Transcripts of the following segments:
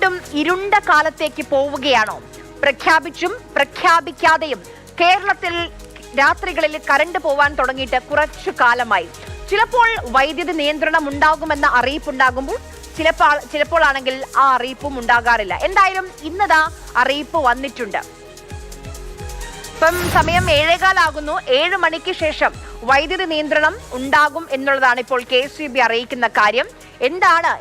വീണ്ടും ഇരുണ്ട കാലത്തേക്ക് പോവുകയാണോ? പ്രഖ്യാപിച്ചും പ്രഖ്യാപിക്കാതെയും കേരളത്തിൽ രാത്രികളിൽ കറണ്ട് പോവാൻ തുടങ്ങിയിട്ട് കുറച്ചു കാലമായി. ചിലപ്പോൾ വൈദ്യുതി നിയന്ത്രണം ഉണ്ടാകുമെന്ന അറിയിപ്പുണ്ടാകുമ്പോൾ ചിലപ്പോൾ ആണെങ്കിൽ ആ അറിയിപ്പും ഉണ്ടാകാറില്ല. എന്തായാലും ഇന്നതാ അറിയിപ്പ് വന്നിട്ടുണ്ട്. ഇപ്പം സമയം 7:15 7 മണിക്ക് ശേഷം വൈദ്യുതി നിയന്ത്രണം ഉണ്ടാകും എന്നുള്ളതാണ് ഇപ്പോൾ KEB അറിയിക്കുന്ന കാര്യം.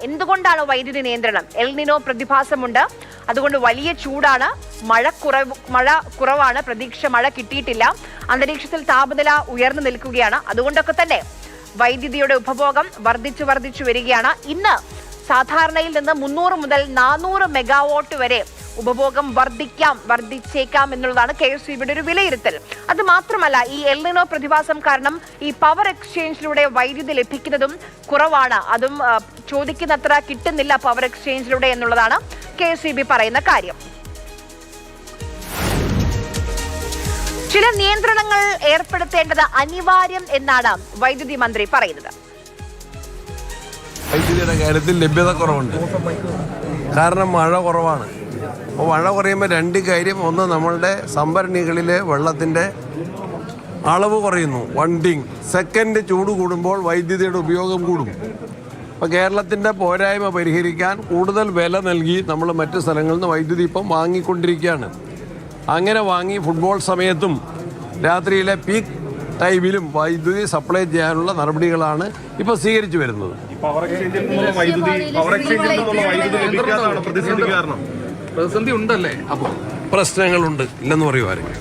എന്തുകൊണ്ടാണ് വൈദ്യുതി നിയന്ത്രണം? എൽ നിനോ പ്രതിഭാസമുണ്ട്, അതുകൊണ്ട് വലിയ ചൂടാണ്, മഴ കുറവാണ്, പ്രതീക്ഷ മഴ കിട്ടിയിട്ടില്ല, അന്തരീക്ഷത്തിൽ താപനില ഉയർന്നു നിൽക്കുകയാണ്. അതുകൊണ്ടൊക്കെ തന്നെ വൈദ്യുതിയുടെ ഉപഭോഗം വർദ്ധിച്ചു വരികയാണ്. ഇന്ന് സാധാരണയിൽ നിന്ന് 300 മുതൽ 400 മെഗാവാട്ട് വരെ ഉപഭോഗം വർദ്ധിച്ചേക്കാം എന്നുള്ളതാണ് KEBയുടെ ഒരു വിലയിരുത്തൽ. അത് മാത്രമല്ല, ഈ എൽ നിനോ പ്രതിഭാസം കാരണം ഈ പവർ എക്സ്ചേഞ്ചിലൂടെ വൈദ്യുതി ലഭിക്കുന്നതും കുറവാണ്. അതും ചോദിക്കുന്നത്ര കിട്ടുന്നില്ല പവർ എക്സ്ചേഞ്ചിലൂടെ എന്നുള്ളതാണ് KEB പറയുന്ന കാര്യം. ചില നിയന്ത്രണങ്ങൾ ഏർപ്പെടുത്തേണ്ടത് അനിവാര്യം എന്നാണ് വൈദ്യുതി മന്ത്രി പറയുന്നത്. വൈദ്യുതിയുടെ കാര്യത്തിൽ ലഭ്യത കുറവുണ്ട്, കാരണം മഴ കുറവാണ്. അപ്പോൾ മഴ കുറയുമ്പോൾ രണ്ട് കാര്യം: ഒന്ന്, നമ്മളുടെ സംഭരണികളിലെ വെള്ളത്തിൻ്റെ അളവ് കുറയുന്നു, വൺ തിങ്. സെക്കൻഡ്, ചൂട് കൂടുമ്പോൾ വൈദ്യുതിയുടെ ഉപയോഗം കൂടും. അപ്പോൾ കേരളത്തിൻ്റെ പോരായ്മ പരിഹരിക്കാൻ കൂടുതൽ വില നൽകി നമ്മൾ മറ്റ് സ്ഥലങ്ങളിൽ നിന്ന് വൈദ്യുതി ഇപ്പം വാങ്ങിക്കൊണ്ടിരിക്കുകയാണ്. അങ്ങനെ വാങ്ങി ഫുട്ബോൾ സമയത്തും രാത്രിയിലെ പീക്ക് ടൈമിലും വൈദ്യുതി സപ്ലൈ ചെയ്യാനുള്ള നടപടികളാണ് ഇപ്പോൾ സ്വീകരിച്ചു വരുന്നത്. പ്രതിസന്ധി ഉണ്ടല്ലേ? അപ്പോൾ പ്രശ്നങ്ങളുണ്ട്, ഇല്ലെന്ന് പറയുമായിരുന്നു.